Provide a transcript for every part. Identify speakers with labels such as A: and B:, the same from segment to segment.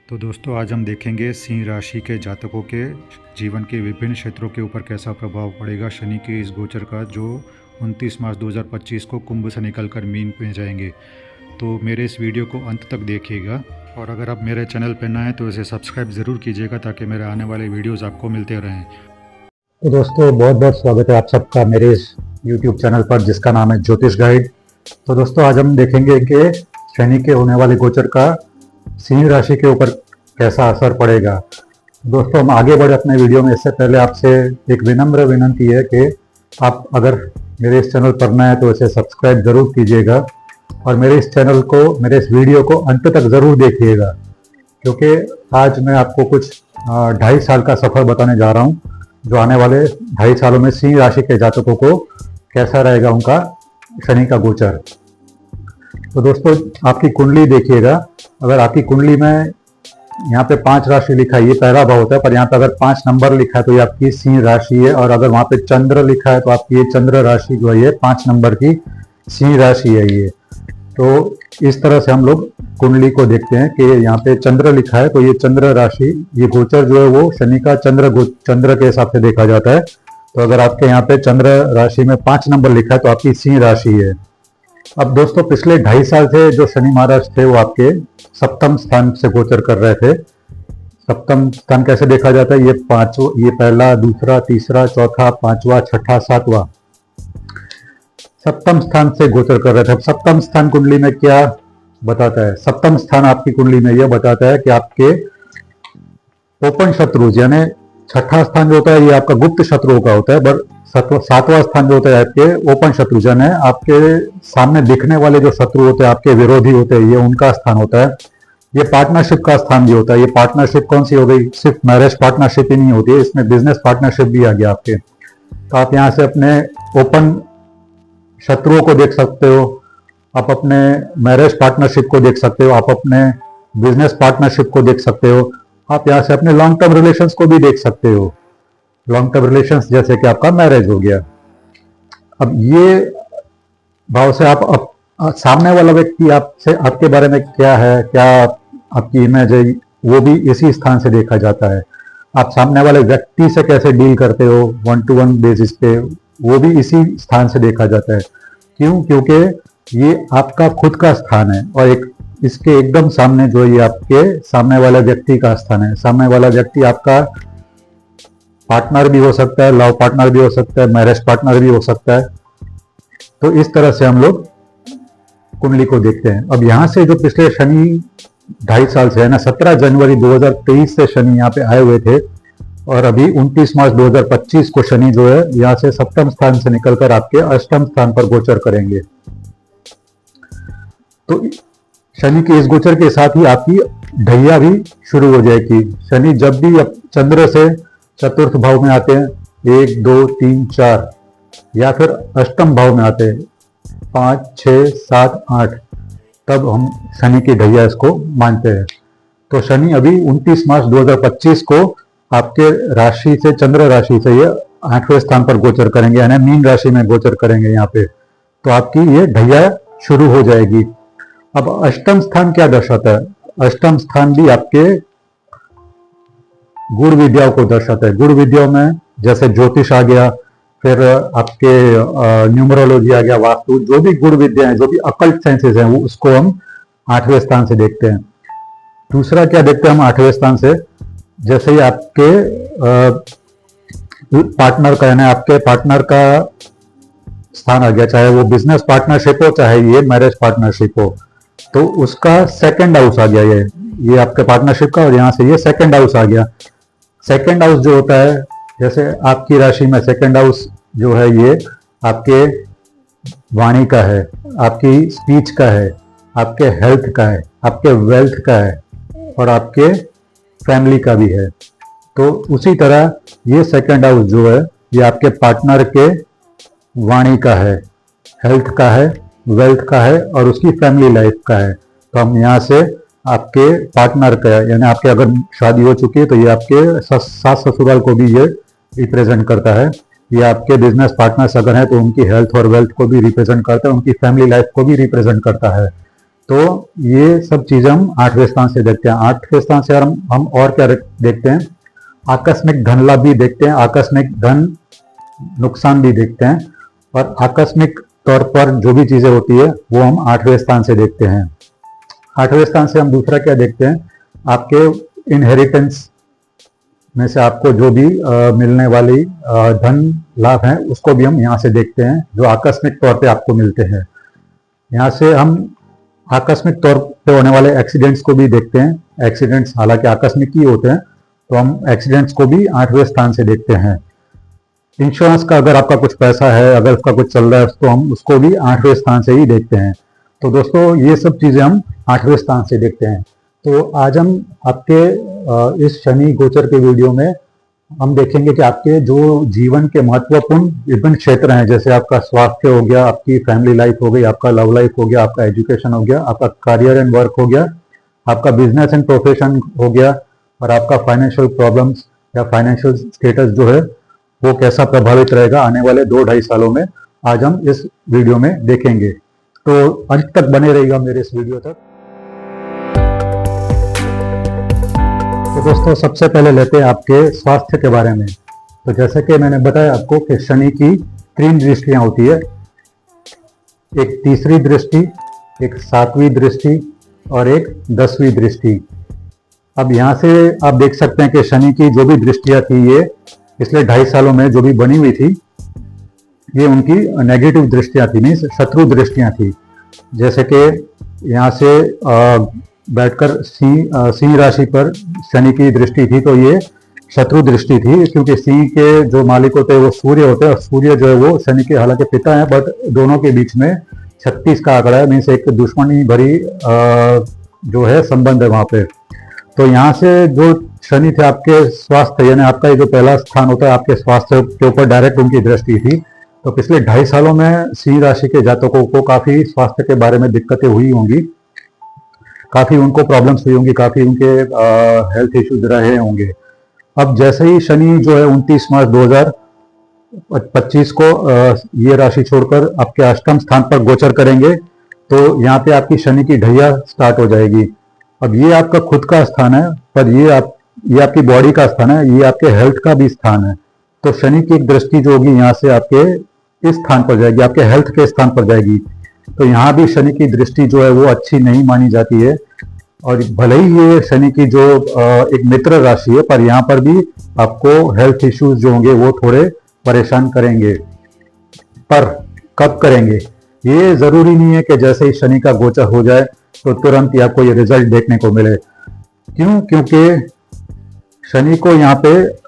A: तो दोस्तों आज हम देखेंगे सिंह राशि के जातकों के जीवन के विभिन्न क्षेत्रों के ऊपर कैसा प्रभाव पड़ेगा शनि के इस गोचर का, जो 29 मार्च 2025 को कुंभ से निकलकर मीन में जाएंगे। तो मेरे इस वीडियो को अंत तक देखिएगा और अगर आप मेरे चैनल पर नए हैं तो इसे सब्सक्राइब ज़रूर कीजिएगा ताकि मेरे आने वाले वीडियोज़ आपको मिलते रहें।
B: तो दोस्तों बहुत बहुत स्वागत है आप सबका मेरे इस YouTube चैनल पर जिसका नाम है ज्योतिष गाइड। तो दोस्तों आज हम देखेंगे कि शनि के होने वाले गोचर का सिंह राशि के ऊपर कैसा असर पड़ेगा। दोस्तों हम आगे बढ़े अपने वीडियो में, इससे पहले आपसे एक विनम्र विनंती है कि आप अगर मेरे इस चैनल पर नए हैं तो इसे सब्सक्राइब जरूर कीजिएगा और मेरे इस चैनल को, मेरे इस वीडियो को अंत तक ज़रूर देखिएगा, क्योंकि आज मैं आपको कुछ 2.5 साल का सफ़र बताने जा रहा हूँ जो आने वाले 2.5 सालों में सिंह राशि के जातकों को कैसा रहेगा उनका शनि का गोचर। तो दोस्तों आपकी कुंडली देखिएगा। अगर आपकी कुंडली में यहाँ पे 5 राशि लिखा है, ये पहला भाव होता है, पर यहाँ पे अगर 5 नंबर लिखा है तो ये आपकी सिंह राशि है, और अगर वहाँ पे चंद्र लिखा है तो आपकी ये चंद्र राशि जो है ये 5 नंबर की सिंह राशि है ये। तो इस तरह से हम लोग कुंडली को देखते हैं कि यहाँ पे चंद्र लिखा है तो ये चंद्र राशि, ये गोचर जो है वो शनि का चंद्र के हिसाब से देखा जाता है। तो अगर आपके यहाँ पे चंद्र राशि में 5 नंबर लिखा है तो आपकी सिंह राशि है। अब दोस्तों पिछले 2.5 साल से जो शनि महाराज थे वो आपके सप्तम स्थान से गोचर कर रहे थे। सप्तम स्थान कैसे देखा जाता है, ये पहला, दूसरा, तीसरा, चौथा, 5वां, छठा, 7वां सप्तम स्थान से गोचर कर रहे थे। अब सप्तम स्थान कुंडली में क्या बताता है? सप्तम स्थान आपकी कुंडली में यह बताता है कि आपके ओपन शत्रु, यानी छठा स्थान जो होता है ये आपका गुप्त शत्रुओं का होता है, पर 7वां स्थान जो होता है आपके ओपन शत्रु, यानी आपके सामने दिखने वाले जो शत्रु होते हैं, आपके विरोधी होते हैं, ये उनका स्थान होता है। ये पार्टनरशिप का स्थान भी होता है। ये पार्टनरशिप कौन सी हो गई? सिर्फ मैरिज पार्टनरशिप ही नहीं होती है, इसमें बिजनेस पार्टनरशिप भी आ गया आपके। तो आप यहाँ से अपने ओपन शत्रुओं को देख सकते हो, आप अपने मैरिज पार्टनरशिप को देख सकते हो, आप अपने बिजनेस पार्टनरशिप को देख सकते हो, आप यहाँ से अपने लॉन्ग टर्म रिलेशंस को भी देख सकते हो। लॉन्ग टर्म रिलेशंस जैसे कि आपका मैरिज हो गया। अब ये भाव से आप सामने वाला व्यक्ति आपसे, आपके बारे में क्या है, क्या आपकी इमेज है, वो भी इसी स्थान से देखा जाता है। आप सामने वाले व्यक्ति से कैसे डील करते हो 1-to-1 बेसिस पे, वो भी इसी स्थान से देखा जाता है। क्यों? क्योंकि ये आपका खुद का स्थान है और एक इसके एकदम सामने जो ये आपके सामने वाले व्यक्ति का स्थान है। सामने वाला व्यक्ति आपका पार्टनर भी हो सकता है, लव पार्टनर भी हो सकता है, मैरिज पार्टनर भी हो सकता है। तो इस तरह से हम लोग कुंडली को देखते हैं। अब यहाँ से जो पिछले शनि 2.5 साल से है ना, 17 जनवरी 2023 से शनि यहाँ पे आए हुए थे और अभी 29 मार्च 2025 को शनि जो है यहाँ से सप्तम स्थान से निकलकर आपके अष्टम स्थान पर गोचर करेंगे। तो शनि के इस गोचर के साथ ही आपकी ढैया भी शुरू हो जाएगी। शनि जब भी चंद्र से चतुर्थ भाव में आते हैं, 1, 2, 3, 4, या फिर अष्टम भाव में आते हैं 5, 6, 7, 8, तब हम शनि की ढैया इसको मानते हैं। तो शनि अभी 29 मार्च 2025 को आपके राशि से, चंद्र राशि से ये 8वें स्थान पर गोचर करेंगे, यानी मीन राशि में गोचर करेंगे यहाँ पे। तो आपकी ये ढैया शुरू हो जाएगी। अब अष्टम स्थान क्या दर्शाता है? अष्टम स्थान भी आपके गुण विद्याओं को दर्शाता है। गुण विद्याओं में जैसे ज्योतिष आ गया, फिर आपके न्यूमरोलॉजी आ गया, वास्तु, जो भी गुण विद्या है, जो भी अकल्ट साइंसेस हैं, उसको हम 8वें स्थान से देखते हैं। दूसरा क्या देखते हैं हम 8वें स्थान से? जैसे ही आपके पार्टनर का, यानी आपके पार्टनर का स्थान आ गया, चाहे वो बिजनेस पार्टनरशिप हो, चाहे ये मैरिज पार्टनरशिप हो, तो उसका सेकंड हाउस आ गया। ये आपके पार्टनरशिप का, और यहाँ से ये सेकंड हाउस आ गया। सेकंड हाउस जो होता है, जैसे आपकी राशि में सेकंड हाउस जो है ये आपके वाणी का है, आपकी स्पीच का है, आपके हेल्थ का है, आपके वेल्थ का है और आपके फैमिली का भी है। तो उसी तरह ये सेकंड हाउस जो है ये आपके पार्टनर के वाणी का है, हेल्थ का है, वेल्थ का है और उसकी फैमिली लाइफ का है। तो हम यहाँ से आपके पार्टनर का, यानी आपके अगर शादी हो चुकी है तो ये आपके सास ससुराल को भी ये रिप्रेजेंट करता है। ये आपके बिजनेस पार्टनर्स अगर हैं तो उनकी हेल्थ और वेल्थ को भी रिप्रेजेंट करता है, उनकी फैमिली लाइफ को भी रिप्रेजेंट करता है। तो ये सब चीजें हम 8वें स्थान से देखते हैं। 8वें स्थान से हम और क्या देखते हैं, आकस्मिक धन लाभ भी देखते हैं, आकस्मिक धन नुकसान भी देखते हैं, और आकस्मिक तौर पर जो भी चीजें होती है वो हम 8वें स्थान से देखते हैं। 8वें स्थान से हम दूसरा क्या देखते हैं, आपके इनहेरिटेंस में से आपको जो भी मिलने वाली धन लाभ है उसको भी हम यहाँ से देखते हैं, जो आकस्मिक तौर पे आपको मिलते हैं। यहाँ से हम आकस्मिक तौर पे होने वाले एक्सीडेंट्स को भी देखते हैं। एक्सीडेंट्स हालांकि आकस्मिक ही होते हैं, तो हम एक्सीडेंट्स को भी 8वें स्थान से देखते हैं। इंश्योरेंस का अगर आपका कुछ पैसा है, अगर उसका कुछ चल रहा है, तो हम उसको भी 8वें स्थान से ही देखते हैं। तो दोस्तों ये सब चीजें हम 8वें स्थान से देखते हैं। तो आज हम आपके इस शनि गोचर के वीडियो में हम देखेंगे कि आपके जो जीवन के महत्वपूर्ण विभिन्न क्षेत्र हैं, जैसे आपका स्वास्थ्य हो गया, आपकी फैमिली लाइफ हो गई, आपका लव लाइफ हो गया, आपका एजुकेशन हो गया, आपका करियर एंड वर्क हो गया, आपका बिजनेस एंड प्रोफेशन हो गया, और आपका फाइनेंशियल प्रॉब्लम्स या फाइनेंशियल स्टेटस जो है वो कैसा प्रभावित रहेगा आने वाले 2-2.5 सालों में, आज हम इस वीडियो में देखेंगे। तो अंत तक बने रहिएगा मेरे इस वीडियो तक। तो दोस्तों सबसे पहले लेते हैं आपके स्वास्थ्य के बारे में। तो जैसे कि मैंने बताया आपको कि शनि की 3 दृष्टियां होती है, एक तीसरी दृष्टि, एक 7वीं दृष्टि और एक 10वीं दृष्टि। अब यहाँ से आप देख सकते हैं कि शनि की जो भी दृष्टियां थी ये पिछले 2.5 सालों में जो भी बनी हुई थी, ये उनकी नेगेटिव दृष्टियां थी, मीन्स शत्रु दृष्टियां थी। जैसे कि यहाँ से बैठकर सिंह राशि पर शनि की दृष्टि थी, तो ये शत्रु दृष्टि थी, क्योंकि सिंह के जो मालिक होते हैं वो सूर्य होते हैं, और सूर्य जो है वो शनि के हालांकि पिता है, बट दोनों के बीच में 36 का आंकड़ा है, मीन्स एक दुश्मनी भरी जो है संबंध है वहां पे। तो यहाँ से जो शनि थे आपके स्वास्थ्य, यानी आपका ये जो पहला स्थान होता है आपके स्वास्थ्य के ऊपर डायरेक्ट उनकी दृष्टि थी। तो पिछले 2.5 सालों में सिंह राशि के जातकों को काफी स्वास्थ्य के बारे में दिक्कतें हुई होंगी, काफी उनको प्रॉब्लम्स हुई होंगी, काफी उनके हेल्थ इश्यूज रहे होंगे। अब जैसे ही शनि जो है 29 मार्च 2025 को ये राशि छोड़कर आपके अष्टम स्थान पर गोचर करेंगे, तो यहाँ पे आपकी शनि की ढैया स्टार्ट हो जाएगी। अब ये आपका खुद का स्थान है, पर ये आपकी बॉडी का स्थान है, ये आपके हेल्थ का भी स्थान है। तो शनि की एक दृष्टि जो होगी यहाँ से आपके इस स्थान पर जाएगी, आपके हेल्थ के स्थान पर जाएगी। तो यहाँ भी शनि की दृष्टि जो है वो अच्छी नहीं मानी जाती है, और भले ही ये शनि की जो एक मित्र राशि है, पर यहाँ पर भी आपको हेल्थ इश्यूज जो होंगे वो थोड़े परेशान करेंगे। पर कब करेंगे, ये जरूरी नहीं है कि जैसे ही शनि का गोचर हो जाए तो तुरंत ही आपको ये रिजल्ट देखने को मिले। क्यों? क्योंकि शनि को यहाँ पे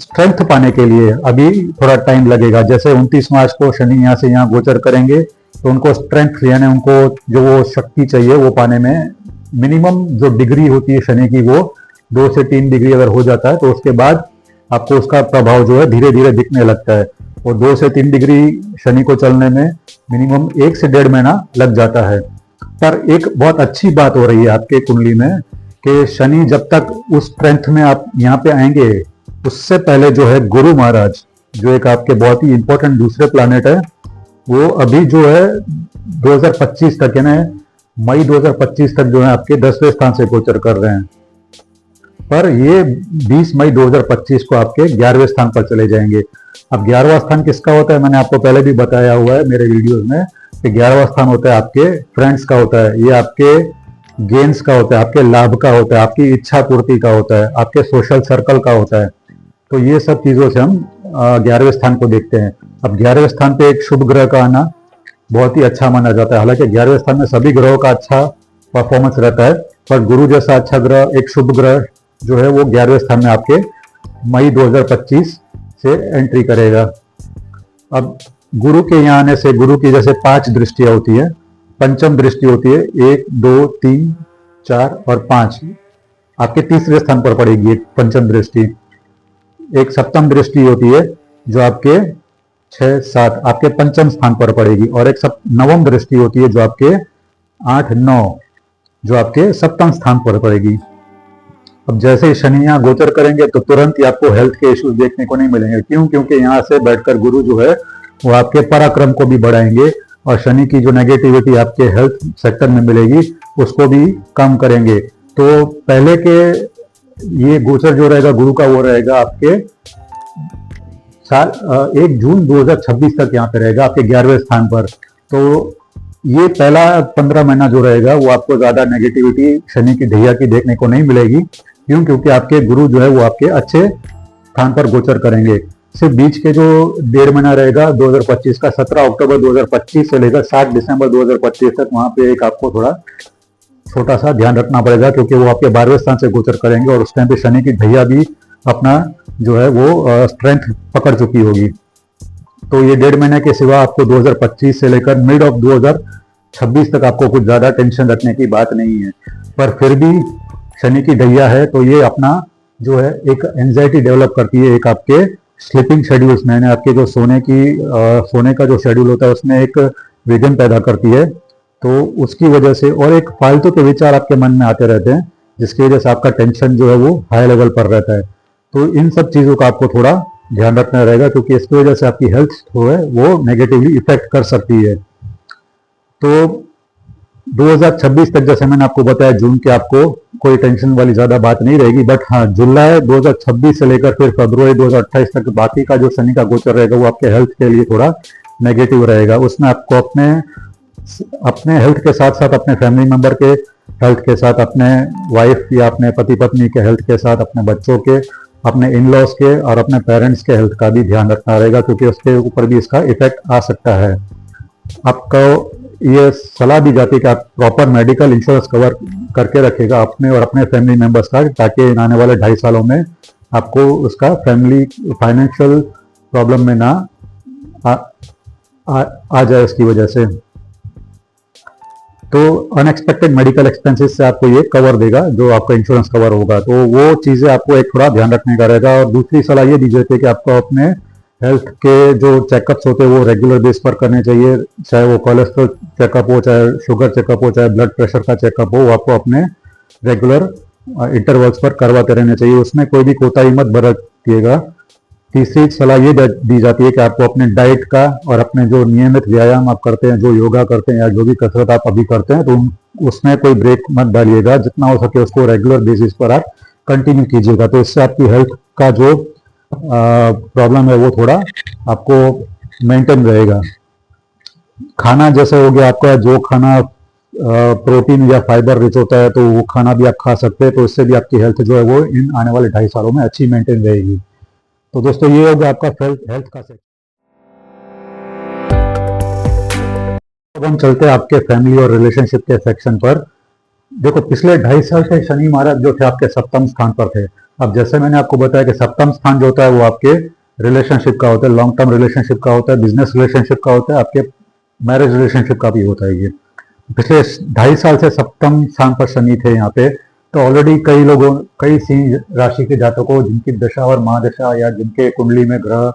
B: स्ट्रेंथ पाने के लिए अभी थोड़ा टाइम लगेगा। जैसे 29 मार्च को शनि यहाँ से यहाँ गोचर करेंगे, तो उनको स्ट्रेंथ यानी उनको जो वो शक्ति चाहिए वो पाने में मिनिमम जो डिग्री होती है शनि की वो 2 से 3 डिग्री अगर हो जाता है, तो उसके बाद आपको उसका प्रभाव जो है धीरे धीरे दिखने लगता है। और 2 से 3 डिग्री शनि को चलने में मिनिमम 1 से 1.5 महीना लग जाता है। पर एक बहुत अच्छी बात हो रही है आपके कुंडली में कि शनि जब तक उस स्ट्रेंथ में आप यहाँ पे आएंगे, उससे पहले जो है गुरु महाराज, जो एक आपके बहुत ही इंपॉर्टेंट दूसरे प्लैनेट है, वो अभी जो है 2025 तक, यानी मई 2025 तक जो है आपके 10वें स्थान से गोचर कर रहे हैं। पर ये 20 मई 2025 को आपके 11वें स्थान पर चले जाएंगे। अब 11वां स्थान किसका होता है, मैंने आपको पहले भी बताया हुआ है मेरे वीडियोस में कि 11वां स्थान होता है आपके फ्रेंड्स का होता है, ये आपके गेन्स का होता है, आपके लाभ का होता है, आपकी इच्छा पूर्ति का होता है, आपके सोशल सर्कल का होता है। तो ये सब चीजों से हम 11वें स्थान को देखते हैं। अब 11वें स्थान पे एक शुभ ग्रह का आना बहुत ही अच्छा माना जाता है। हालांकि 11वें स्थान में सभी ग्रहों का अच्छा परफॉर्मेंस रहता है, पर गुरु जैसा अच्छा ग्रह, एक शुभ ग्रह जो है वो 11वें स्थान में आपके मई 2025 से एंट्री करेगा। अब गुरु के यहाँ आने से गुरु की जैसे 5 दृष्टियां होती है, पंचम दृष्टि होती है, 1, 2, 3, 4 और 5 आपके तीसरे स्थान पर पड़ेगी एक पंचम दृष्टि। एक सप्तम दृष्टि होती है जो आपके 6, 7 आपके पंचम स्थान पर पड़ेगी, और एक नवम दृष्टि होती है जो आपके 8, 9 जो आपके सप्तम स्थान पर पड़ेगी। अब जैसे ही शनि यहाँ गोचर करेंगे तो तुरंत ही आपको हेल्थ के इश्यूज देखने को नहीं मिलेंगे। क्यों? क्योंकि यहाँ से बैठकर गुरु जो है वो आपके पराक्रम को भी बढ़ाएंगे, और शनि की जो नेगेटिविटी आपके हेल्थ सेक्टर में मिलेगी उसको भी कम करेंगे। तो पहले के ये गोचर जो रहेगा गुरु का वो रहेगा आपके 1 जून 2026 तक यहाँ पे रहेगा आपके 11वें स्थान पर। तो ये पहला 15 महीना जो रहेगा वो आपको ज्यादा नेगेटिविटी शनि की ढैया की देखने को नहीं मिलेगी। क्यों? क्योंकि आपके गुरु जो है वो आपके अच्छे स्थान पर गोचर करेंगे। सिर्फ बीच के जो 1.5 महीना रहेगा 2025 का 17 अक्टूबर 2025 से लेकर 7 दिसंबर 2025 तक, वहां पे एक आपको थोड़ा छोटा सा ध्यान रखना पड़ेगा, क्योंकि वो आपके 12वें स्थान से गोचर करेंगे और उस टाइम पे शनि की ढैया भी अपना जो है वो स्ट्रेंथ पकड़ चुकी होगी। तो ये 1.5 महीने के सिवा आपको 2025 से लेकर मिड ऑफ 2026 तक आपको कुछ ज्यादा टेंशन रखने की बात नहीं है। पर फिर भी शनि की ढैया है तो ये अपना जो है एक एंजाइटी डेवलप करती है, एक आपके स्लीपिंग शेड्यूल्स में, आपके जो सोने का जो शेड्यूल होता है उसमें एक विघ्न पैदा करती है। तो उसकी वजह से और एक फालतू के विचार आपके मन में आते रहते हैं, जिसकी वजह से आपका टेंशन जो है वो हाई लेवल पर रहता है। तो इन सब चीजों का आपको थोड़ा ध्यान रखना रहेगा, क्योंकि इसकी वजह से आपकी हेल्थ जो है वो नेगेटिवली इफेक्ट कर सकती है। तो 2026 तक जैसे मैंने आपको बताया जून के आपको कोई टेंशन वाली ज्यादा बात नहीं रहेगी। बट हाँ, जुलाई 2026 से लेकर फिर फरवरी 2028 तक बाकी का जो शनि का गोचर रहेगा वो आपके हेल्थ के लिए थोड़ा नेगेटिव रहेगा। उसमें आपको अपने हेल्थ के साथ साथ अपने फैमिली मेंबर के हेल्थ के साथ, अपने वाइफ या अपने पति पत्नी के हेल्थ के साथ, अपने बच्चों के, अपने इन लॉज के और अपने पेरेंट्स के हेल्थ का भी ध्यान रखना रहेगा, क्योंकि उसके ऊपर भी इसका इफेक्ट आ सकता है। आपको ये सलाह दी जाती है कि आप प्रॉपर मेडिकल इंश्योरेंस कवर करके रखेगा अपने और अपने फैमिली मेंबर्स का, ताकि आने वाले 2.5 सालों में आपको उसका फैमिली फाइनेंशियल प्रॉब्लम में ना आ जाए इसकी वजह से। तो अनएक्सपेक्टेड मेडिकल एक्सपेंसेस से आपको ये कवर देगा जो आपका इंश्योरेंस कवर होगा। तो वो चीजें आपको एक थोड़ा ध्यान रखने का रहेगा। और दूसरी सलाह ये दी जाती है कि आपको अपने हेल्थ के जो चेकअप्स होते हैं वो रेगुलर बेस पर करने चाहिए, चाहे वो कोलेस्ट्रॉल चेकअप हो, चाहे शुगर चेकअप हो, चाहे ब्लड प्रेशर का चेकअप हो, वो आपको अपने रेगुलर इंटरवल्स पर करवाते रहने चाहिए। उसमें कोई भी कोताही मत बरतिएगा। तीसरी सलाह ये दी जाती है कि आपको अपने डाइट का और अपने जो नियमित व्यायाम आप करते हैं, जो योगा करते हैं या जो भी कसरत आप अभी करते हैं, तो उसमें कोई ब्रेक मत डालिएगा। जितना हो सके उसको रेगुलर बेसिस पर आप कंटिन्यू कीजिएगा। तो इससे आपकी हेल्थ का जो प्रॉब्लम है वो थोड़ा आपको मेंटेन रहेगा। खाना जैसे हो गया आपका, जो खाना प्रोटीन या फाइबर रिच होता है तो वो खाना भी आप खा सकते हैं। तो इससे भी आपकी हेल्थ जो है वो इन आने वाले 2.5 सालों में अच्छी मेंटेन रहेगी। तो दोस्तों ये हो गया आपका हेल्थ का सेक्शन। अब हम चलते हैं आपके फैमिली और रिलेशनशिप के सेक्शन पर। देखो, पिछले 2.5 साल से शनि महाराज जो थे आपके सप्तम स्थान पर थे। अब जैसे मैंने आपको बताया कि सप्तम स्थान जो होता है वो आपके रिलेशनशिप का होता है, लॉन्ग टर्म रिलेशनशिप का होता है, बिजनेस रिलेशनशिप का होता है, आपके मैरिज रिलेशनशिप का भी होता है। ये पिछले 2.5 साल से सप्तम स्थान पर शनि थे यहाँ पे। तो ऑलरेडी कई सिंह राशि के जातकों जिनकी दशा और महादशा या जिनके कुंडली में ग्रह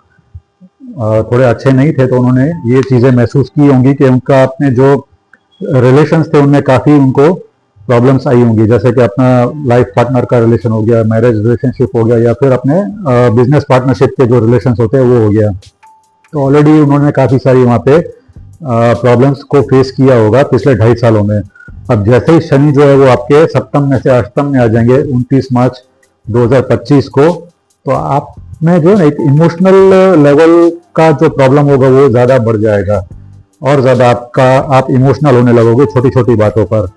B: थोड़े अच्छे नहीं थे, तो उन्होंने ये चीजें महसूस की होंगी कि उनका अपने जो रिलेशंस थे उनमें काफी उनको प्रॉब्लम्स आई होंगी। जैसे कि अपना लाइफ पार्टनर का रिलेशन हो गया, मैरिज रिलेशनशिप हो गया, या फिर अपने बिजनेस पार्टनरशिप के जो रिलेशंस होते हैं वो हो गया। तो ऑलरेडी उन्होंने काफी सारी वहाँ पे प्रॉब्लम्स को फेस किया होगा पिछले 2.5 सालों में। अब जैसे ही शनि जो है वो आपके सप्तम में से अष्टम में आ जाएंगे 29 मार्च 2025 को, तो आप में जो एक इमोशनल लेवल का जो प्रॉब्लम होगा वो ज्यादा बढ़ जाएगा और ज्यादा आप इमोशनल होने लगोगे छोटी छोटी बातों पर।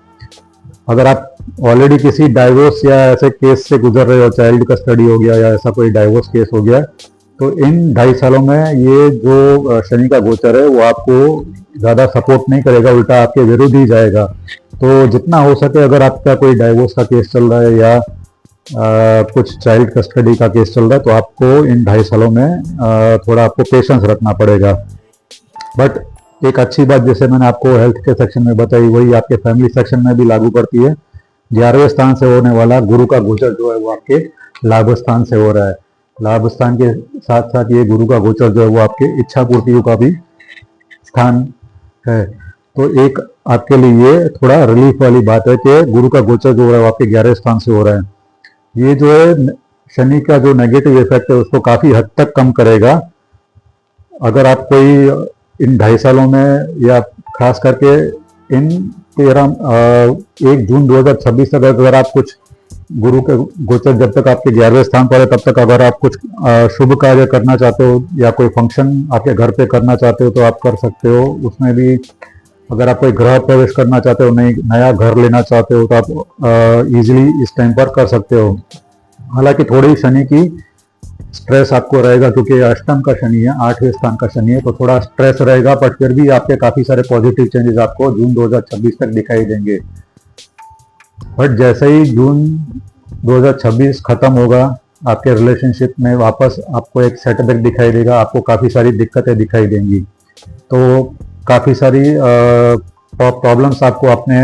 B: अगर आप ऑलरेडी किसी डाइवोर्स या ऐसे केस से गुजर रहे हो, चाइल्ड कस्टडी हो गया या ऐसा कोई डाइवोर्स केस हो गया, तो इन 2.5 सालों में ये जो शनि का गोचर है वो आपको ज्यादा सपोर्ट नहीं करेगा, उल्टा आपके विरुद्ध ही जाएगा। तो जितना हो सके, अगर आपका कोई डाइवोर्स का केस चल रहा है या कुछ चाइल्ड कस्टडी का केस चल रहा है, तो आपको इन 2.5 सालों में थोड़ा आपको पेशेंस रखना पड़ेगा। बट एक अच्छी बात जैसे मैंने आपको हेल्थ के सेक्शन में बताई, वही आपके फैमिली सेक्शन में भी लागू पड़ती है। 11वें स्थान से होने वाला गुरु का गोचर जो है वो आपके लाभ स्थान से हो रहा है। लाभ स्थान के साथ साथ ये गुरु का गोचर जो है वो आपके इच्छा पूर्तियों का भी स्थान है। तो एक आपके लिए ये थोड़ा रिलीफ वाली बात है कि गुरु का गोचर जो हो रहा है वो आपके 11वें स्थान से हो रहा है। ये जो है शनि का जो नेगेटिव इफेक्ट है उसको काफी हद तक कम करेगा। अगर आप कोई इन 2.5 सालों में या खास करके इन 1 जून 2026 तक अगर आप कुछ गुरु के गोचर जब तक आपके 11वें स्थान पर है तब तक अगर आप कुछ शुभ कार्य करना चाहते हो या कोई फंक्शन आपके घर पे करना चाहते हो तो आप कर सकते हो। उसमें भी अगर आप कोई गृह प्रवेश करना चाहते हो, नया घर लेना चाहते हो तो आप इजीली इस टाइम पर कर सकते हो। हालांकि थोड़ी शनि की स्ट्रेस आपको रहेगा क्योंकि अष्टम का शनि है, 8वें स्थान का शनि है, तो थोड़ा स्ट्रेस रहेगा, बट फिर भी आपके काफी सारे पॉजिटिव चेंजेस आपको जून 2026 तक दिखाई देंगे। बट जैसे ही जून 2026 खत्म होगा आपके रिलेशनशिप में वापस आपको एक सेटबैक दिखाई देगा, आपको काफी सारी दिक्कतें दिखाई देंगी। तो काफी सारी प्रॉब्लम्स आपको अपने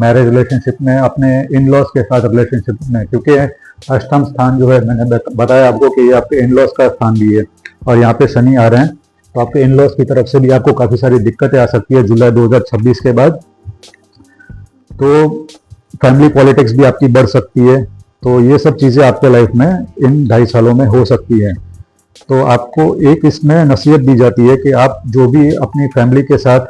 B: मैरिज रिलेशनशिप में, अपने इन लॉज के साथ रिलेशनशिप में, क्योंकि अष्टम स्थान जो है मैंने बताया आपको कि ये आपके इन लॉज का स्थान भी है और यहाँ पे शनि आ रहे हैं, तो आपके इन लॉज की तरफ से भी आपको काफी सारी दिक्कतें आ सकती है जुलाई 2026 के बाद। तो फैमिली पॉलिटिक्स भी आपकी बढ़ सकती है। तो ये सब चीजें आपके लाइफ में इन 2.5 सालों में हो सकती है। तो आपको एक इसमें नसीहत दी जाती है कि आप जो भी अपनी फैमिली के साथ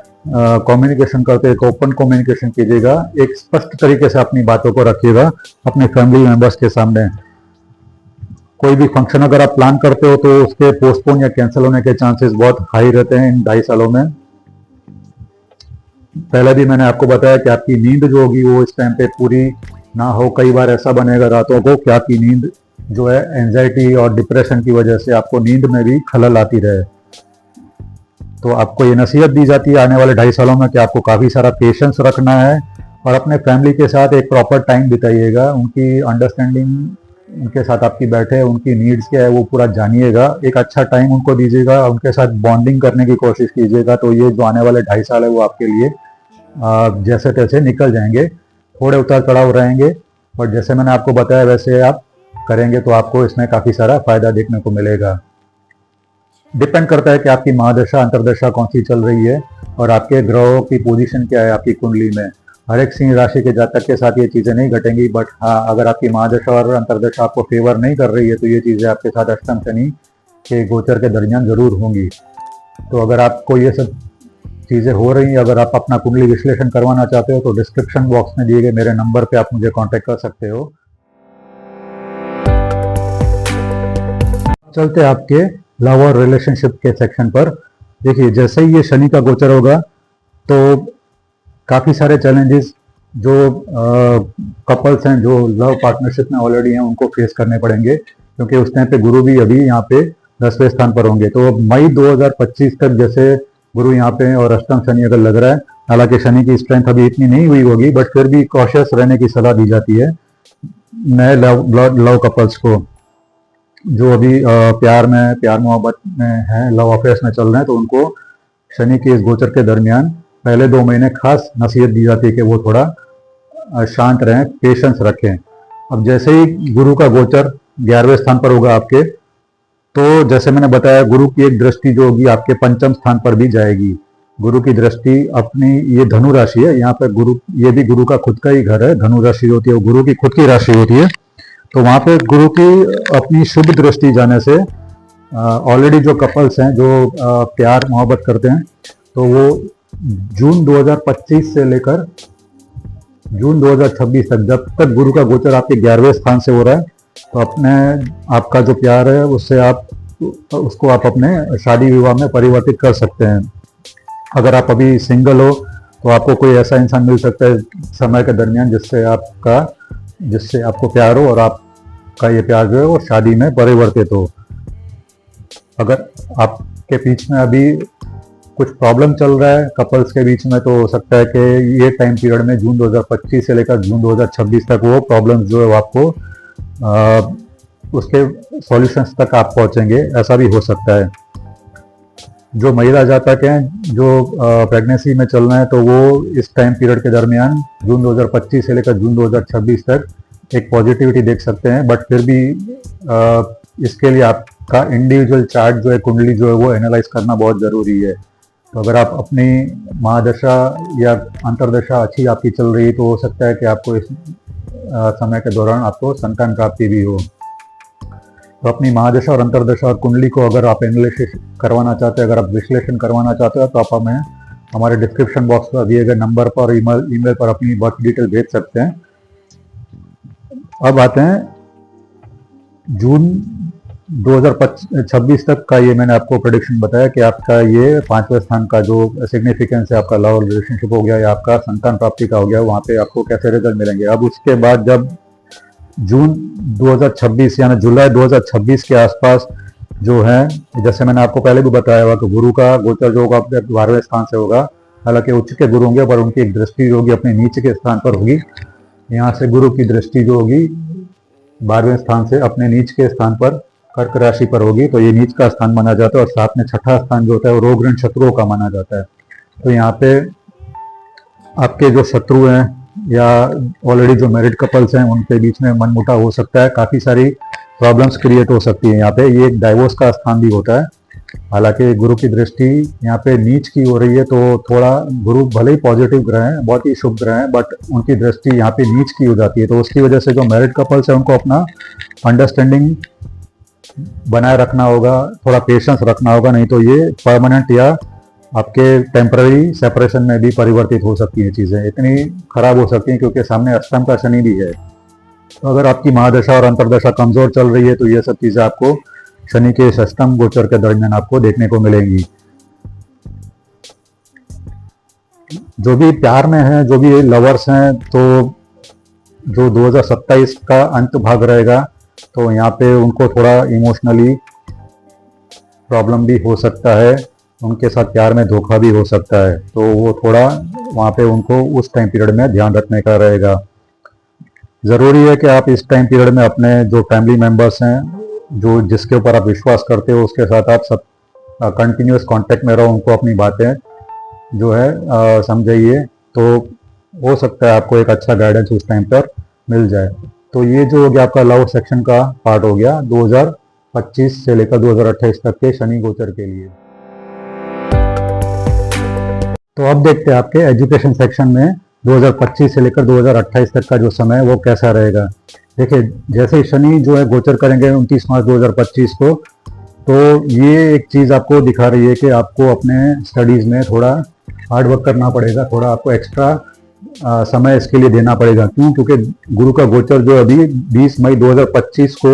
B: कम्युनिकेशन करते हैं, ओपन कम्युनिकेशन कीजिएगा, एक स्पष्ट तरीके से अपनी बातों को रखिएगा अपने फैमिली मेंबर्स के सामने। कोई भी फंक्शन अगर आप प्लान करते हो तो उसके पोस्टपोन या कैंसिल होने के चांसेस बहुत हाई रहते हैं इन 2.5 सालों में। पहले भी मैंने आपको बताया कि आपकी नींद जो होगी वो इस टाइम पे पूरी ना हो। कई बार ऐसा बनेगा रातों को कि आपकी नींद जो है एंजाइटी और डिप्रेशन की वजह से आपको नींद में भी खलल आती रहे। तो आपको ये नसीहत दी जाती है आने वाले 2.5 सालों में कि आपको काफी सारा पेशेंस रखना है और अपने फैमिली के साथ एक प्रॉपर टाइम बिताइएगा, उनकी अंडरस्टैंडिंग, उनके साथ आपकी बैठे, उनकी नीड्स क्या है वो पूरा जानिएगा, एक अच्छा टाइम उनको दीजिएगा, उनके साथ बॉन्डिंग करने की कोशिश कीजिएगा। तो ये जो आने वाले 2.5 साल है वो आपके लिए जैसे तैसे निकल जाएंगे। थोड़े उतार चढ़ाव रहेंगे, बट जैसे मैंने आपको बताया वैसे आप करेंगे तो आपको इसमें काफी सारा फायदा देखने को मिलेगा। डिपेंड करता है कि आपकी महादशा अंतरदशा कौन सी चल रही है और आपके ग्रहों की पोजीशन क्या है आपकी कुंडली में। हर एक सिंह राशि के जातक के साथ ये चीजें नहीं घटेंगी, बट हाँ, अगर आपकी महादशा और अंतरदशा आपको फेवर नहीं कर रही है तो ये चीजें आपके साथ अष्टम शनि के गोचर के दरमियान जरूर होंगी। तो अगर आपको ये सब चीजें हो रही हैं, अगर आप अपना कुंडली विश्लेषण करवाना चाहते हो तो डिस्क्रिप्शन बॉक्स में दिए गए मेरे नंबर पे आप मुझे कांटेक्ट कर सकते हो। चलते हैं आपके लव और रिलेशनशिप के सेक्शन पर। देखिए, जैसे ही ये शनि का गोचर होगा तो काफी सारे चैलेंजेस जो कपल्स हैं जो लव पार्टनरशिप में ऑलरेडी हैं उनको फेस करने पड़ेंगे, क्योंकि उस टाइम पे गुरु भी अभी यहाँ पे 10वें स्थान पर होंगे। तो मई 2025 तक जैसे गुरु यहाँ पे और अष्टम शनि अगर लग रहा है, हालांकि शनि की स्ट्रेंथ अभी इतनी नहीं हुई होगी, बट फिर भी कॉशियस रहने की सलाह दी जाती है नए लव कपल्स को जो अभी प्यार मोहब्बत में हैं, लव अफेयर्स में चल रहे हैं। तो उनको शनि के इस गोचर के दरमियान पहले 2 महीने खास नसीहत दी जाती है कि वो थोड़ा शांत रहें, पेशेंस रखें। अब जैसे ही गुरु का गोचर 11वें स्थान पर होगा आपके, तो जैसे मैंने बताया गुरु की एक दृष्टि जो होगी आपके 5म स्थान पर भी जाएगी। गुरु की दृष्टि अपनी, ये धनु राशि है, यहाँ पर गुरु, ये भी गुरु का खुद का ही घर है। धनु राशि होती है वो गुरु की खुद की राशि होती है। तो वहां पे गुरु की अपनी शुभ दृष्टि जाने से ऑलरेडी जो कपल्स हैं जो प्यार मोहब्बत करते हैं, तो वो जून 2025 से लेकर जून 2026 तक, जब तक गुरु का गोचर आपके 11वें स्थान से हो रहा है, तो अपने आपका जो प्यार है उसको आप अपने शादी विवाह में परिवर्तित कर सकते हैं। अगर आप अभी सिंगल हो तो आपको कोई ऐसा इंसान मिल सकता है समय के दरमियान जिससे आपको प्यार हो और आपका ये प्यार जो है वो शादी में परिवर्तित हो। अगर आपके बीच में अभी कुछ प्रॉब्लम चल रहा है कपल्स के बीच में, तो हो सकता है कि ये टाइम पीरियड में जून 2025 से लेकर जून 2026 तक वो प्रॉब्लम्स जो है वो आपको उसके सॉल्यूशंस तक आप पहुंचेंगे, ऐसा भी हो सकता है। जो महिला जातक हैं जो प्रेगनेंसी में चल रहे हैं, तो वो इस टाइम पीरियड के दरमियान जून 2025 से लेकर जून 2026 तक एक पॉजिटिविटी देख सकते हैं। बट फिर भी इसके लिए आपका इंडिविजुअल चार्ट जो है, कुंडली जो है वो एनालाइज करना बहुत ज़रूरी है। तो अगर आप अपनी महादशा या अंतरदशा अच्छी आपकी चल रही है तो हो सकता है कि आपको इस समय के दौरान आपको संतान प्राप्ति भी हो। तो अपनी महादशा और अंतरदशा और कुंडली को अगर आप एनालिसिस करवाना चाहते हैं, अगर आप विश्लेषण करवाना चाहते हो, तो आप हमें हमारे डिस्क्रिप्शन बॉक्स पर दिए गए नंबर पर ईमेल पर अपनी वर्क डिटेल भेज सकते हैं। अब आते हैं जून 2026 तक का, ये मैंने आपको प्रेडिक्शन बताया कि आपका ये 5वें स्थान का जो सिग्निफिकेंस है, आपका लव रिलेशनशिप हो गया या आपका संतान प्राप्ति का हो गया, वहाँ पे आपको कैसे रिजल्ट मिलेंगे। अब उसके बाद जब जून 2026 यानी जुलाई 2026 के आसपास जो है, जैसे मैंने आपको पहले भी बताया हुआ कि गुरु का गोचर जो होगा 12वें स्थान से होगा। हालांकि उच्च के गुरु होंगे पर उनकी एक दृष्टि जो होगी अपने नीचे के स्थान पर होगी। यहाँ से गुरु की दृष्टि जो होगी 12वें स्थान से अपने नीच के स्थान पर कर्क राशि पर होगी, तो ये नीच का स्थान माना जाता है। और साथ में छठा स्थान जो होता है वो रोग ऋण शत्रुओं का माना जाता है। तो यहाँ पे आपके जो शत्रु हैं या ऑलरेडी जो मैरिड कपल्स हैं उनके बीच में मनमुटाव हो सकता है, काफ़ी सारी प्रॉब्लम्स क्रिएट हो सकती है। यहाँ पे ये एक डाइवोर्स का स्थान भी होता है। हालांकि गुरु की दृष्टि यहाँ पे नीच की हो रही है, तो थोड़ा गुरु भले ही पॉजिटिव ग्रह हैं, बहुत ही शुभ ग्रह हैं, बट उनकी दृष्टि यहाँ पे नीच की हो जाती है। तो उसकी वजह से जो मैरिड कपल्स है उनको अपना अंडरस्टैंडिंग बनाए रखना होगा, थोड़ा पेशेंस रखना होगा, नहीं तो ये परमानेंट या आपके टेम्पररी सेपरेशन में भी परिवर्तित हो सकती हैं। चीज़ें इतनी खराब हो सकती हैं क्योंकि सामने अष्टम का शनि भी है। तो अगर आपकी महादशा और अंतरदशा कमजोर चल रही है तो ये सब चीज़ें आपको शनि के अष्टम गोचर के दरमियान आपको देखने को मिलेंगी। जो भी प्यार में है, जो भी लवर्स हैं, तो जो 2027 का अंत भाग रहेगा तो यहाँ पे उनको थोड़ा इमोशनली प्रॉब्लम भी हो सकता है, उनके साथ प्यार में धोखा भी हो सकता है। तो वो थोड़ा वहाँ पे उनको उस टाइम पीरियड में ध्यान रखने का रहेगा। ज़रूरी है कि आप इस टाइम पीरियड में अपने जो फैमिली मेम्बर्स हैं, जो जिसके ऊपर आप विश्वास करते हो, उसके साथ आप सब कंटिन्यूस कांटेक्ट में रहो, उनको अपनी बातें जो है समझाइए। तो हो सकता है आपको एक अच्छा गाइडेंस उस टाइम पर मिल जाए। तो ये जो हो गया आपका लव सेक्शन का पार्ट हो गया 2025 से लेकर 2028 तक के शनि गोचर के लिए। तो अब देखते हैं आपके एजुकेशन सेक्शन में 2025 से लेकर 2028 तक का जो समय है वो कैसा रहेगा। देखिए, जैसे ही शनि जो है गोचर करेंगे 29 मार्च 2025 को, तो ये एक चीज़ आपको दिखा रही है कि आपको अपने स्टडीज़ में थोड़ा हार्ड वर्क करना पड़ेगा, थोड़ा आपको एक्स्ट्रा समय इसके लिए देना पड़ेगा। क्यों? क्योंकि गुरु का गोचर जो अभी 20 मई 2025 को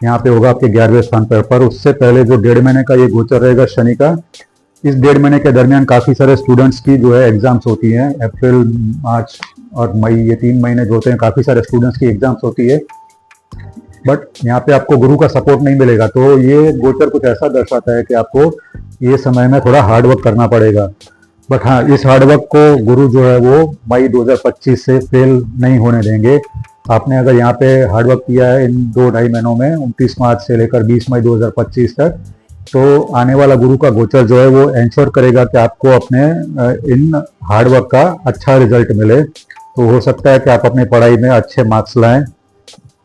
B: यहाँ पे होगा आपके 11वें स्थान पर उससे पहले जो 1.5 महीने का ये गोचर रहेगा शनि का, इस 1.5 महीने के दरमियान काफ़ी सारे स्टूडेंट्स की जो है एग्जाम्स होती हैं। अप्रैल, मार्च और मई, ये 3 महीने जो होते हैं काफ़ी सारे स्टूडेंट्स की एग्जाम्स होती है। बट यहाँ पे आपको गुरु का सपोर्ट नहीं मिलेगा। तो ये गोचर कुछ ऐसा दर्शाता है कि आपको ये समय में थोड़ा हार्ड वर्क करना पड़ेगा। बट हाँ, इस हार्डवर्क को गुरु जो है वो मई 2025 से फेल नहीं होने देंगे। आपने अगर यहाँ पे हार्डवर्क किया है इन 2-2.5 महीनों में 29 मार्च से लेकर 20 मई 2025 तक, तो आने वाला गुरु का गोचर जो है वो इंश्योर करेगा कि आपको अपने इन हार्डवर्क का अच्छा रिजल्ट मिले। तो हो सकता है कि आप अपनी पढ़ाई में अच्छे मार्क्स लाएं,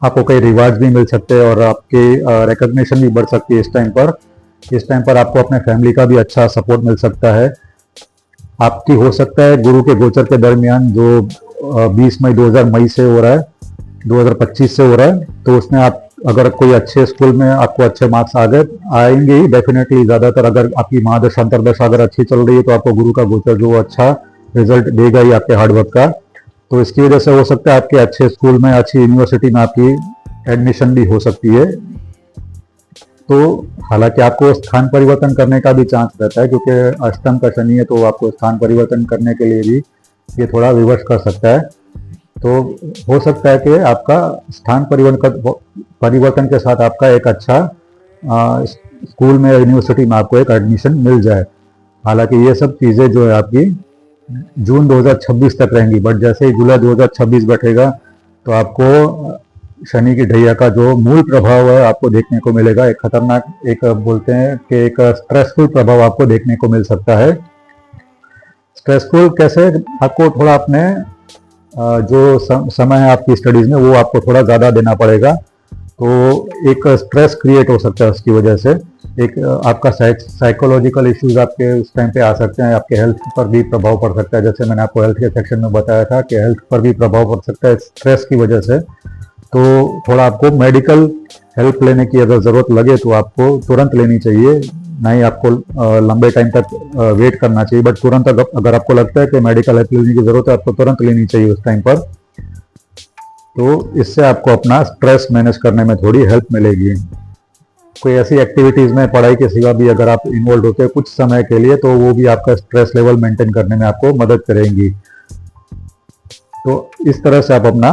B: आपको कई रिवार्ड भी मिल सकते हैं और आपकी रिकग्निशन भी बढ़ सकती है। इस टाइम पर आपको अपने फैमिली का भी अच्छा सपोर्ट मिल सकता है। आपकी हो सकता है गुरु के गोचर के दरमियान जो 20 मई 2000 से हो रहा है, 2025 से हो रहा है, तो उसमें आप अगर कोई अच्छे स्कूल में आपको अच्छे मार्क्स आएंगे ही डेफिनेटली। ज़्यादातर अगर आपकी महादशा अंतरदशा अगर अच्छी चल रही है तो आपको गुरु का गोचर जो अच्छा रिजल्ट देगा ही आपके हार्डवर्क का। तो इसकी वजह से हो सकता है आपके अच्छे स्कूल में, अच्छी यूनिवर्सिटी में आपकी एडमिशन भी हो सकती है। तो हालांकि आपको स्थान परिवर्तन करने का भी चांस रहता है क्योंकि अष्टम का शनि है, तो आपको स्थान परिवर्तन करने के लिए भी ये थोड़ा विवश कर सकता है। तो हो सकता है कि आपका स्थान परिवर्तन के साथ आपका एक अच्छा स्कूल में, यूनिवर्सिटी में आपको एक एडमिशन मिल जाए। हालांकि ये सब चीज़ें जो है आपकी जून 2026 तक रहेंगी। बट जैसे ही जुलाई 2026 बैठेगा तो आपको शनि की ढैया का जो मूल प्रभाव है आपको देखने को मिलेगा। एक खतरनाक, एक बोलते हैं कि एक स्ट्रेसफुल प्रभाव आपको देखने को मिल सकता है। स्ट्रेसफुल कैसे? आपको थोड़ा अपने जो समय है आपकी स्टडीज में वो आपको थोड़ा ज़्यादा देना पड़ेगा। तो एक स्ट्रेस क्रिएट हो सकता है उसकी वजह से। एक आपका साइकोलॉजिकल इश्यूज आपके उस टाइम पे आ सकते हैं, आपके हेल्थ पर भी प्रभाव पड़ सकता है। जैसे मैंने आपको हेल्थ के सेक्शन में बताया था कि हेल्थ पर भी प्रभाव पड़ सकता है स्ट्रेस की वजह से। तो थोड़ा आपको मेडिकल हेल्प लेने की अगर ज़रूरत लगे तो आपको तुरंत लेनी चाहिए। ना ही आपको लंबे टाइम तक वेट करना चाहिए, बट तुरंत अगर आपको लगता है कि मेडिकल हेल्प लेने की जरूरत है, आपको तुरंत लेनी चाहिए उस टाइम पर। तो इससे आपको अपना स्ट्रेस मैनेज करने में थोड़ी हेल्प मिलेगी। कोई ऐसी एक्टिविटीज में पढ़ाई के सिवा भी अगर आप इन्वॉल्व होते हैं कुछ समय के लिए, तो वो भी आपका स्ट्रेस लेवल मेंटेन करने में आपको मदद करेंगी। तो इस तरह से आप अपना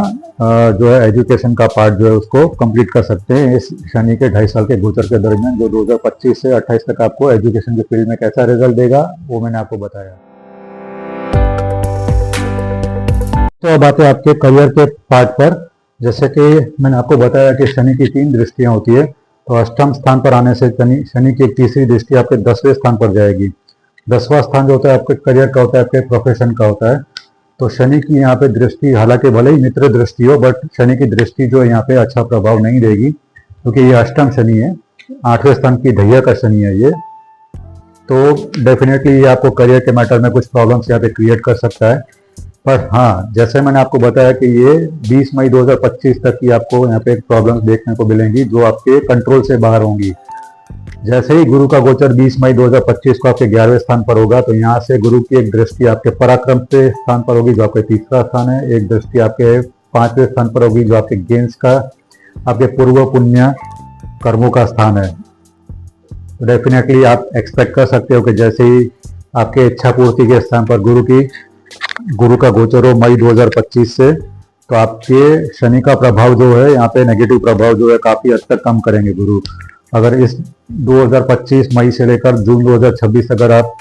B: जो है एजुकेशन का पार्ट जो है उसको कंप्लीट कर सकते हैं इस शनि के 2.5 साल के गोचर के दरमियान, जो 2025 से 28 तक आपको एजुकेशन के फील्ड में कैसा रिजल्ट देगा वो मैंने आपको बताया। तो अब आते हैं आपके करियर के पार्ट पर। जैसे कि मैंने आपको बताया कि शनि की 3 दृष्टियां होती है, तो अष्टम स्थान पर आने से शनि की एक तीसरी दृष्टि आपके 10वें स्थान पर जाएगी। 10वां स्थान जो होता है आपके करियर का होता है, आपके प्रोफेशन का होता है। तो शनि की यहाँ पे दृष्टि, हालांकि भले ही मित्र दृष्टि हो, बट शनि की दृष्टि जो है यहाँ पे अच्छा प्रभाव नहीं देगी, क्योंकि ये अष्टम शनि है, 8वें स्थान की ढैया का शनि है ये। तो डेफिनेटली ये आपको करियर के मैटर में कुछ प्रॉब्लम्स यहाँ पे क्रिएट कर सकता है। पर हाँ, जैसे मैंने आपको बताया कि ये 20 मई 2025 तक की आपको यहाँ पे प्रॉब्लम्स देखने को मिलेंगी जो आपके कंट्रोल से बाहर होंगी। जैसे ही गुरु का गोचर 20 मई 2025 को आपके 11वें स्थान पर होगा, तो यहाँ से गुरु की एक दृष्टि आपके पराक्रम के स्थान पर होगी जो आपके तीसरा स्थान है, एक दृष्टि आपके 5वें स्थान पर होगी जो आपके गेंस का, आपके पूर्व पुण्य कर्मों का स्थान है। तो डेफिनेटली आप एक्सपेक्ट कर सकते हो कि जैसे ही आपके इच्छा पूर्ति के स्थान पर गुरु का गोचर हो मई 2025 से, तो आपके शनि का प्रभाव जो है यहाँ पे नेगेटिव प्रभाव जो है काफी हद तक कम करेंगे गुरु। अगर इस 2025 मई से लेकर जून 2026 अगर आप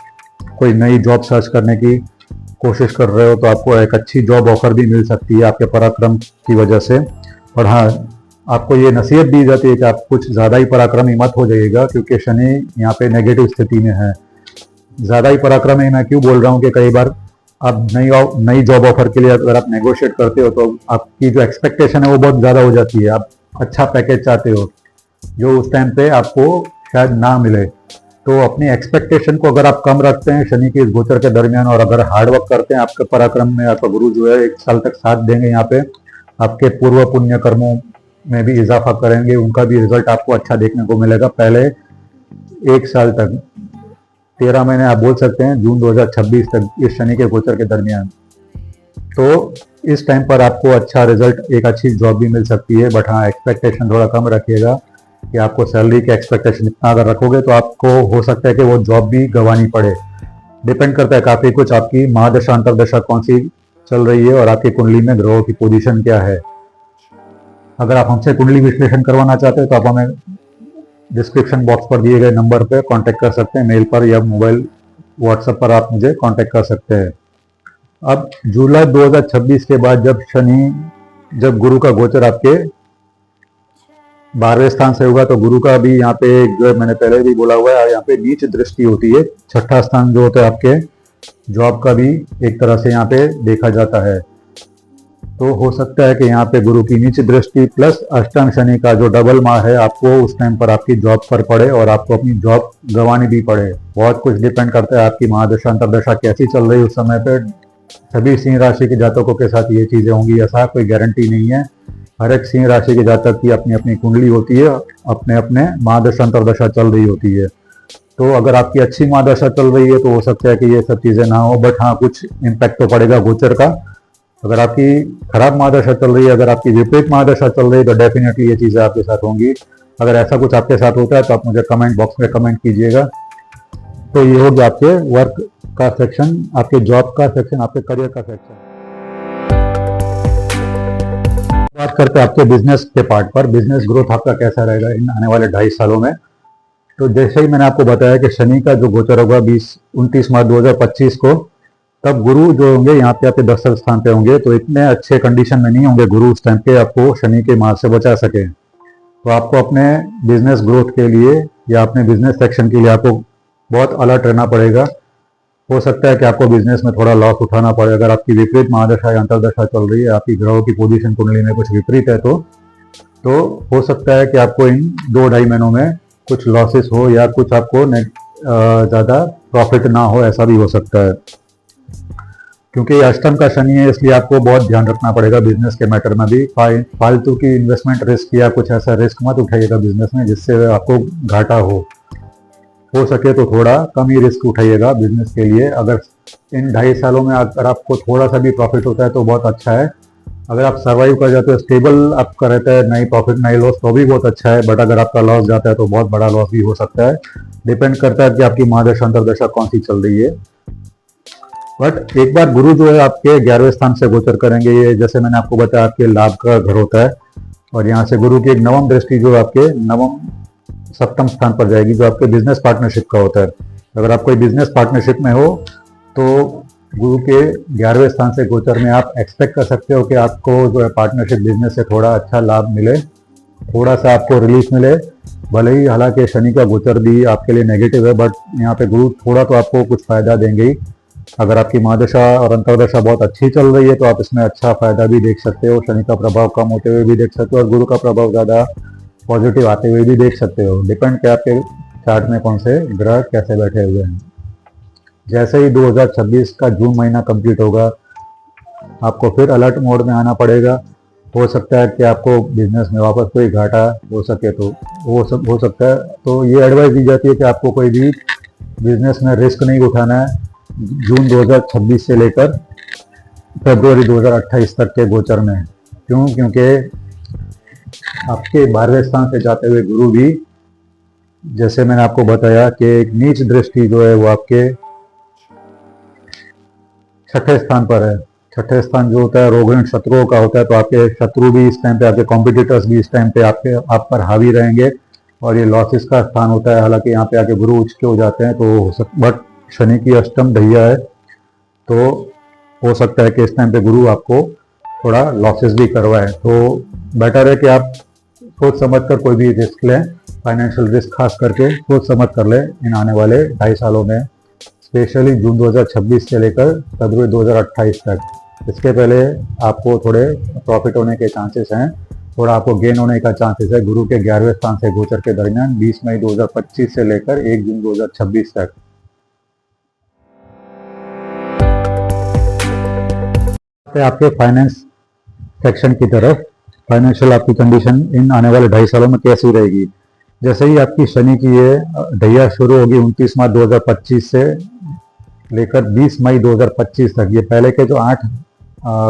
B: कोई नई जॉब सर्च करने की कोशिश कर रहे हो, तो आपको एक अच्छी जॉब ऑफर भी मिल सकती है आपके पराक्रम की वजह से। और हाँ, आपको ये नसीहत दी जाती है कि आप कुछ ज़्यादा ही पराक्रमी मत हो जाइएगा, क्योंकि शनि यहाँ पे नेगेटिव स्थिति में है। ज़्यादा ही पराक्रमी मैं क्यों बोल रहा हूँ कि कई बार आप नई जॉब ऑफर के लिए अगर आप नेगोशिएट करते हो, तो आपकी जो एक्सपेक्टेशन है वो बहुत ज़्यादा हो जाती है। आप अच्छा पैकेज चाहते हो जो उस टाइम पे आपको शायद ना मिले। तो अपनी एक्सपेक्टेशन को अगर आप कम रखते हैं शनि के इस गोचर के दरमियान, और अगर हार्डवर्क करते हैं, आपके पराक्रम में आपका गुरु जो है 1 साल तक साथ देंगे, यहाँ पे आपके पूर्व पुण्य कर्मों में भी इजाफा करेंगे, उनका भी रिजल्ट आपको अच्छा देखने को मिलेगा पहले 1 साल तक, 13 महीने आप बोल सकते हैं, जून 2026 तक इस शनि के गोचर के दरमियान। तो इस टाइम पर आपको अच्छा रिजल्ट, एक अच्छी जॉब भी मिल सकती है। बट हाँ, एक्सपेक्टेशन थोड़ा कम रखिएगा कि आपको सैलरी के एक्सपेक्टेशन इतना अगर रखोगे तो आपको हो सकता है कि वो जॉब भी गंवानी पड़े। डिपेंड करता है काफी कुछ आपकी महादशा अंतरदशा कौन सी चल रही है और आपकी कुंडली में ग्रहों की पोजीशन क्या है। अगर आप हमसे कुंडली विश्लेषण करवाना चाहते हैं तो आप हमें डिस्क्रिप्शन बॉक्स पर दिए गए नंबर पर कांटेक्ट कर सकते हैं, मेल पर या मोबाइल व्हाट्सएप पर आप मुझे कांटेक्ट कर सकते हैं। अब जुलाई 2026 के बाद जब गुरु का गोचर आपके 12वें स्थान से होगा, तो गुरु का भी यहाँ पे जो मैंने पहले भी बोला हुआ है, यहाँ पे नीच दृष्टि होती है। 6ठा स्थान जो होता है आपके जॉब का भी एक तरह से यहाँ पे देखा जाता है। तो हो सकता है कि यहाँ पे गुरु की नीच दृष्टि प्लस अष्टम शनि का जो डबल मार है आपको उस टाइम पर आपकी जॉब पर पड़े और आपको अपनी जॉब गंवानी भी पड़े। बहुत कुछ डिपेंड करता है आपकी महादशा अंतरदशा कैसी चल रही है उस समय पे। सभी सिंह राशि के जातकों के साथ ये चीजें होंगी ऐसा कोई गारंटी नहीं है। हर एक सिंह राशि के जातक की अपनी अपनी कुंडली होती है, अपने अपने महादशा अंतरदशा चल रही होती है। तो अगर आपकी अच्छी महादशा चल रही है तो हो सकता है कि ये सब चीजें ना हो, बट हाँ कुछ इम्पैक्ट तो पड़ेगा गोचर का। अगर आपकी खराब महादशा चल रही है, अगर आपकी विपरीत महादशा चल रही है, तो डेफिनेटली ये चीजें आपके साथ होंगी। अगर ऐसा कुछ आपके साथ होता है तो आप मुझे कमेंट बॉक्स में कमेंट कीजिएगा। तो ये हो गया आपके वर्क का सेक्शन, आपके जॉब का सेक्शन, आपके करियर का सेक्शन। बात करते हैं आपके बिजनेस के पार्ट पर। बिजनेस ग्रोथ आपका कैसा रहेगा इन आने वाले 2.5 सालों में। तो जैसे ही मैंने आपको बताया कि शनि का जो गोचर होगा 29 मार्च 2025 को, तब गुरु जो होंगे यहाँ पे आपके 10वें स्थान पे होंगे। तो इतने अच्छे कंडीशन में नहीं होंगे गुरु उस टाइम पे आपको शनि के मार से बचा सके। तो आपको अपने बिजनेस ग्रोथ के लिए या अपने बिजनेस सेक्शन के लिए आपको बहुत अलर्ट रहना पड़ेगा। हो सकता है कि आपको बिजनेस में थोड़ा लॉस उठाना पड़े अगर आपकी विपरीत महादशा या अंतरदशा चल रही है, आपकी ग्रहों की पोजीशन कुंडली में कुछ विपरीत है तो हो सकता है कि आपको इन 2-2.5 महीनों में कुछ लॉसेस हो या कुछ आपको ज़्यादा प्रॉफिट ना हो, ऐसा भी हो सकता है। क्योंकि ये अष्टम का शनि है, इसलिए आपको बहुत ध्यान रखना पड़ेगा बिजनेस के मैटर में भी। फालतू की इन्वेस्टमेंट रिस्क या कुछ ऐसा रिस्क मत उठाइएगा बिजनेस में जिससे आपको घाटा हो। हो सके तो थोड़ा कम ही रिस्क उठाइएगा बिजनेस के लिए। अगर इन 2.5 सालों में अगर आपको थोड़ा सा भी प्रॉफिट होता है तो बहुत अच्छा है। अगर आप सर्वाइव कर जाते हो, स्टेबल आपका रहता है, नहीं प्रॉफिट नहीं लॉस, तो भी बहुत अच्छा है। बट अगर आपका लॉस जाता है तो बहुत बड़ा लॉस भी हो सकता है। डिपेंड करता है कि आपकी महादशा अंतरदशा कौन सी चल रही है। बट एक बार गुरु जो है आपके 11वें स्थान से गोचर करेंगे, ये जैसे मैंने आपको बताया आपके लाभ का घर होता है, और यहाँ से गुरु की एक नवम दृष्टि जो आपके नवम सप्तम स्थान पर जाएगी, जो आपके बिजनेस पार्टनरशिप का होता है। अगर आप कोई बिजनेस पार्टनरशिप में हो तो गुरु के 11वें स्थान से गोचर में आप एक्सपेक्ट कर सकते हो कि आपको जो है पार्टनरशिप बिजनेस से थोड़ा अच्छा लाभ मिले, थोड़ा सा आपको रिलीफ मिले। भले ही हालांकि शनि का गोचर भी आपके लिए नेगेटिव है, बट यहाँ पे गुरु थोड़ा तो आपको कुछ फायदा देंगे ही। अगर आपकी महादशा और अंतरदशा बहुत अच्छी चल रही है तो आप इसमें अच्छा फायदा भी देख सकते हो। शनि का प्रभाव कम होते हुए भी देख सकते हो और गुरु का प्रभाव ज़्यादा पॉजिटिव आते हुए भी देख सकते हो। डिपेंड क्या आपके चार्ट में कौन से ग्रह कैसे बैठे हुए हैं। जैसे ही 2026 का जून महीना कंप्लीट होगा, आपको फिर अलर्ट मोड में आना पड़ेगा। हो सकता है कि आपको बिजनेस में वापस कोई घाटा हो सके तो हो सकता है। तो ये एडवाइस दी जाती है कि आपको कोई भी बिजनेस में रिस्क नहीं उठाना है जून 2026 से लेकर फरवरी 2028 तक के गोचर में। क्यों? क्योंकि आपके 12वें स्थान से जाते हुए गुरु भी, जैसे मैंने आपको बताया कि एक नीच दृष्टि जो है वो आपके 6ठे स्थान पर है। 6ठे स्थान जो होता है रोग शत्रुओं का होता है, तो आपके शत्रु भी इस टाइम पे, आपके कॉम्पिटिटर्स भी इस टाइम पे आप पर हावी रहेंगे और ये लॉसेस का स्थान होता है। हालांकि यहाँ पे आके गुरु उच्च के हो जाते हैं तो बट शनि की अष्टम ढैया है, तो हो सकता है कि इस टाइम पे गुरु आपको थोड़ा लॉसेस भी करवाए। तो बेटर है कि आप सोच समझ कर कोई भी रिस्क लें, फाइनेंशियल रिस्क खास करके सोच समझ कर लें इन आने वाले 2.5 सालों में, स्पेशली जून 2026 से लेकर फरवरी 2028 तक। इसके पहले आपको थोड़े प्रॉफिट होने के चांसेस हैं, थोड़ा आपको गेन होने का चांसेस है गुरु के 11वें स्थान से गोचर के दरमियान 20 मई 2025 से लेकर 1 जून 2026 तक। आपके फाइनेंस सेक्शन की तरफ फाइनेंशियल आपकी कंडीशन इन आने वाले 2.5 सालों में कैसी रहेगी। जैसे ही आपकी शनि की ये ढैया शुरू होगी 29 मार्च 2025 से लेकर 20 मई 2025 तक, ये पहले के जो 8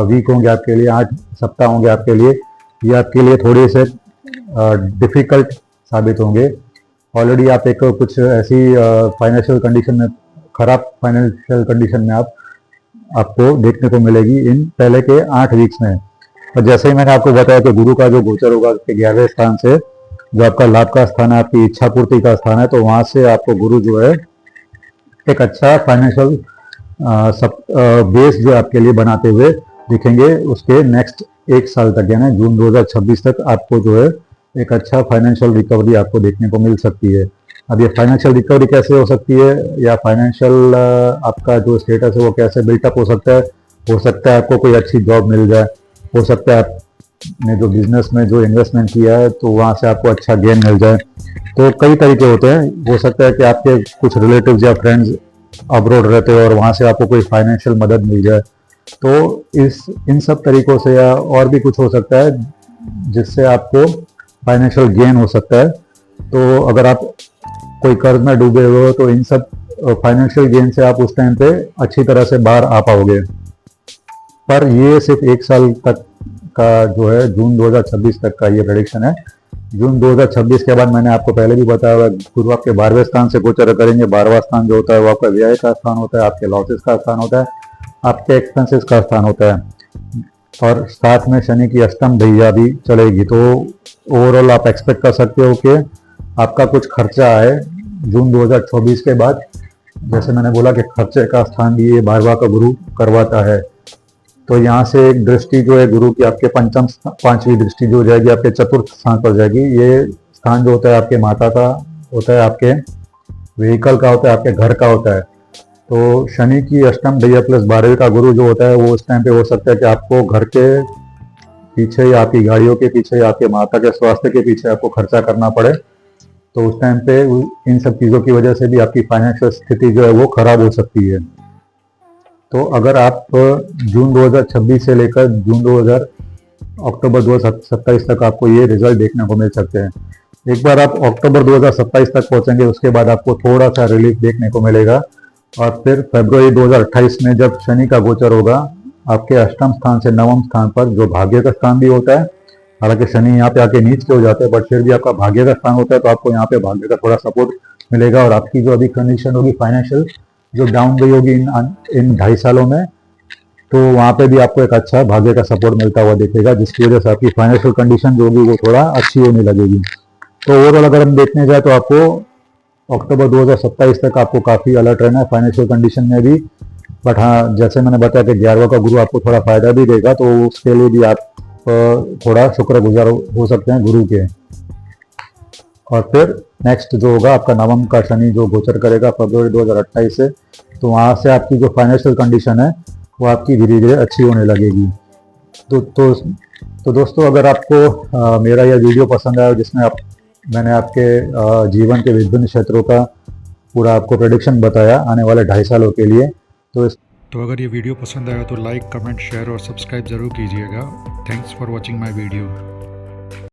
B: वीक होंगे आपके लिए, 8 सप्ताह होंगे आपके लिए, ये आपके लिए थोड़े से डिफिकल्ट साबित होंगे। ऑलरेडी आप एक कुछ ऐसी फाइनेंशियल कंडीशन में, खराब फाइनेंशियल कंडीशन में आपको देखने को मिलेगी इन पहले के 8 वीक्स में। और जैसे ही मैंने आपको बताया कि गुरु का जो गोचर होगा उसके 11वें स्थान से, जो आपका लाभ का स्थान है, आपकी इच्छा पूर्ति का स्थान है, तो वहां से आपको गुरु जो है एक अच्छा फाइनेंशियल बेस जो आपके लिए बनाते हुए दिखेंगे। उसके नेक्स्ट 1 साल तक, यानी जून 2026 तक आपको जो है एक अच्छा फाइनेंशियल रिकवरी आपको देखने को मिल सकती है। अब ये फाइनेंशियल रिकवरी कैसे हो सकती है, या फाइनेंशियल आपका जो स्टेटस है वो कैसे बिल्टअप हो सकता है। हो सकता है आपको कोई अच्छी जॉब मिल जाए, हो सकता है आपने जो बिजनेस में जो इन्वेस्टमेंट किया है तो वहाँ से आपको अच्छा गेन मिल जाए। तो कई तरीके होते हैं। हो सकता है कि आपके कुछ रिलेटिव्स या फ्रेंड्स अब्रॉड रहते हो और वहाँ से आपको कोई फाइनेंशियल मदद मिल जाए। तो इन सब तरीकों से, या और भी कुछ हो सकता है जिससे आपको फाइनेंशियल गेन हो सकता है। तो अगर आप कोई कर्ज में डूबे हुए हो तो इन सब फाइनेंशियल गेन से आप उस टाइम पे अच्छी तरह से बाहर आ पाओगे। पर ये सिर्फ 1 साल तक का जो है, जून 2026 तक का ये प्रेडिक्शन है। जून 2026 के बाद मैंने आपको पहले भी बताया हुआ, गुरु आपके 12वें स्थान से गोचर करेंगे। 12वां स्थान जो होता है वो आपका व्यय का स्थान होता है, आपके लॉसेस का स्थान होता है, आपके एक्सपेंसेस का स्थान होता है, और साथ में शनि की अष्टम ढैया भी चलेगी। तो ओवरऑल आप एक्सपेक्ट कर सकते हो कि आपका कुछ खर्चा है जून 2024 के बाद। जैसे मैंने बोला कि खर्चे का स्थान भी ये 12वां का गुरु करवाता है। तो यहाँ से एक दृष्टि जो है गुरु की आपके पांचवी दृष्टि जो जाएगी आपके चतुर्थ स्थान पर जाएगी। ये स्थान जो होता है आपके माता का होता है, आपके व्हीकल का होता है, आपके घर का होता है। तो शनि की अष्टम ढैया प्लस 12वें का गुरु जो होता है वो उस टाइम पे हो सकता है कि आपको घर के पीछे या आपकी गाड़ियों के पीछे या आपके माता के स्वास्थ्य के पीछे आपको खर्चा करना पड़े। तो उस टाइम पे इन सब चीज़ों की वजह से भी आपकी फाइनेंशियल स्थिति जो है वो खराब हो सकती है। तो अगर आप जून 2026 से लेकर अक्टूबर 2027 तक आपको ये रिजल्ट देखने को मिल सकते हैं। एक बार आप अक्टूबर 2027 तक पहुंचेंगे, उसके बाद आपको थोड़ा सा रिलीफ देखने को मिलेगा। और फिर फरवरी 2028 में जब शनि का गोचर होगा आपके अष्टम स्थान से नवम स्थान पर, जो भाग्य का स्थान भी होता है, हालांकि शनि यहाँ पे आके नीच के हो जाते हैं, बट फिर भी आपका भाग्य का स्थान होता है, तो आपको यहाँ पे भाग्य का थोड़ा सपोर्ट मिलेगा। और आपकी जो अभी कंडीशन होगी फाइनेंशियल, जो डाउन गई होगी इन 2.5 सालों में, तो वहाँ पे भी आपको एक अच्छा भाग्य का सपोर्ट मिलता हुआ दिखेगा, जिसकी वजह से आपकी फाइनेंशियल कंडीशन जो होगी वो थोड़ा अच्छी होने लगेगी। तो ओवरऑल अगर हम देखने जाए तो आपको अक्टूबर 2027 तक आपको काफ़ी अलर्ट रहना है फाइनेंशियल कंडीशन में भी। बट हाँ, जैसे मैंने बताया कि 11वां का गुरु आपको थोड़ा फायदा भी देगा, तो उसके लिए भी आप थोड़ा शुक्रगुजार हो सकते हैं गुरु के। और फिर नेक्स्ट जो होगा आपका नवम का शनि जो गोचर करेगा फरवरी 2028 से, तो वहाँ से आपकी जो फाइनेंशियल कंडीशन है वो आपकी धीरे धीरे अच्छी होने लगेगी। तो दोस्तों, अगर आपको मेरा यह वीडियो पसंद आया जिसमें मैंने आपके जीवन के विभिन्न क्षेत्रों का पूरा आपको प्रेडिक्शन बताया आने वाले 2.5 सालों के लिए,
A: तो अगर ये वीडियो पसंद आया तो लाइक, कमेंट, शेयर और सब्सक्राइब ज़रूर कीजिएगा। Thanks for watching my video.